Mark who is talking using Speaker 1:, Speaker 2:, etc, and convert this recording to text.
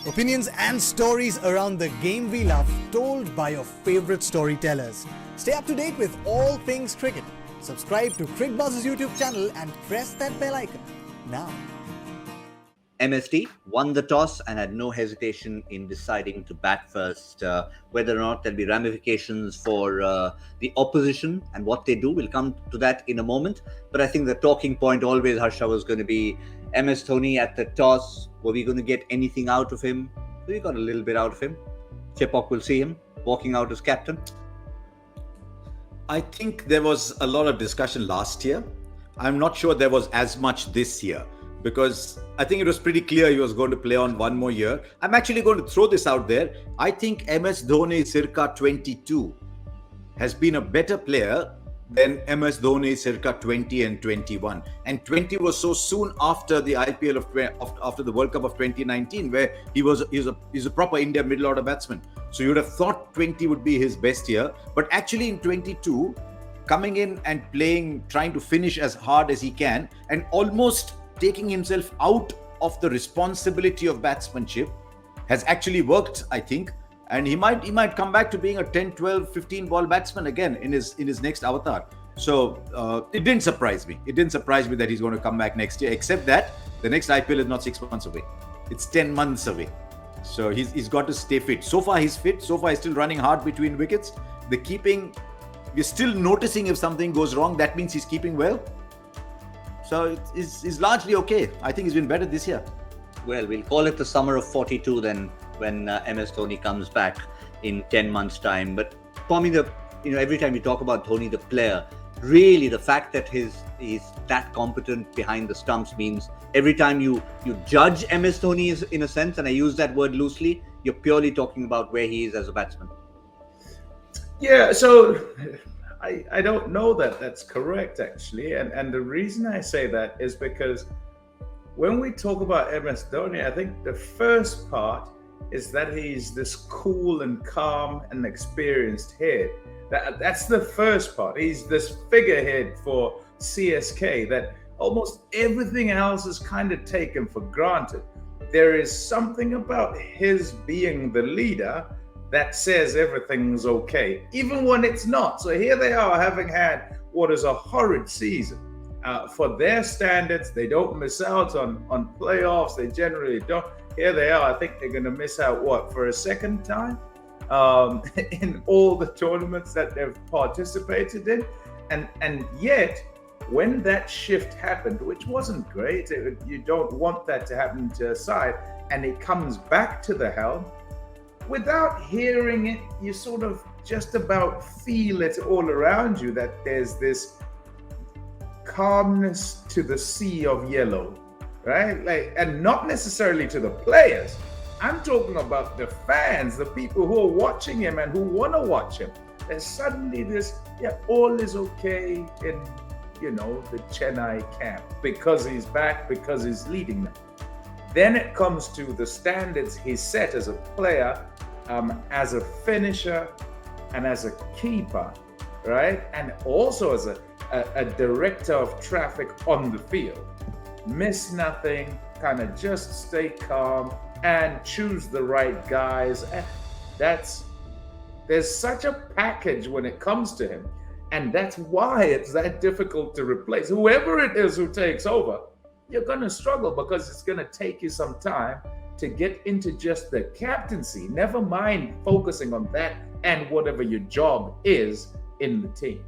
Speaker 1: Opinions and stories around the game we love, told by your favorite storytellers. Stay up to date with all things cricket. Subscribe to Cricbuzz's YouTube channel and press that bell icon now.
Speaker 2: MSD won the toss and had no hesitation in deciding to bat first. Whether or not there'll be ramifications for the opposition and what they do, we'll come to that in a moment. But I think the talking point always, Harsha, was going to be MS Dhoni at the toss. Were we going to get anything out of him? We got a little bit out of him. Chepak will see him walking out as captain.
Speaker 3: I think there was a lot of discussion last year. I'm not sure there was as much this year, because I think it was pretty clear he was going to play on one more year. I'm actually going to throw this out there. I think MS Dhoni circa 22 has been a better player than MS Dhoni circa 20 and 21. And 20 was so soon after the IPL after the World Cup of 2019, where he's a proper India middle order batsman. So you would have thought 20 would be his best year. But actually in 22, coming in and playing, trying to finish as hard as he can, and almost taking himself out of the responsibility of batsmanship has actually worked, I think. And he might come back to being a 10, 12, 15 ball batsman again in his next avatar. So it didn't surprise me. It didn't surprise me that he's going to come back next year, except that the next IPL is not 6 months away. It's 10 months away. So he's got to stay fit. So far he's fit. So far he's still running hard between wickets. The keeping, we're still noticing if something goes wrong. That means he's keeping well. So it's largely okay. I think he's been better this year.
Speaker 2: Well, we'll call it the summer of 42 then, when MS Dhoni comes back in 10 months' time. But Pommie, every time we talk about Dhoni, the player, really the fact that he's that competent behind the stumps means every time you judge MS Dhoni is, in a sense, and I use that word loosely, you're purely talking about where he is as a batsman.
Speaker 4: Yeah, so I don't know that that's correct, actually. And the reason I say that is because when we talk about MS Dhoni, I think the first part is that he's this cool and calm and experienced head. That's the first part. He's this figurehead for CSK that almost everything else is kind of taken for granted. There is something about his being the leader that says everything's okay, even when it's not. So here they are, having had what is a horrid season. For their standards, they don't miss out on playoffs. They generally don't. Here they are. I think they're going to miss out, for a second time in all the tournaments that they've participated in. And yet, when that shift happened, which wasn't great, you don't want that to happen to a side, and it comes back to the helm, without hearing it, you sort of just about feel it all around you, that there's this calmness to the sea of yellow, right? And not necessarily to the players. I'm talking about the fans, the people who are watching him and who want to watch him. There's suddenly this, all is okay in, the Chennai camp because he's back, because he's leading them. Then it comes to the standards he set as a player, as a finisher, and as a keeper, right? And also as a director of traffic on the field. Miss nothing, kind of just stay calm and choose the right guys. There's such a package when it comes to him. And that's why it's that difficult to replace. Whoever it is who takes over, you're going to struggle because it's going to take you some time to get into just the captaincy. Never mind focusing on that and whatever your job is in the team.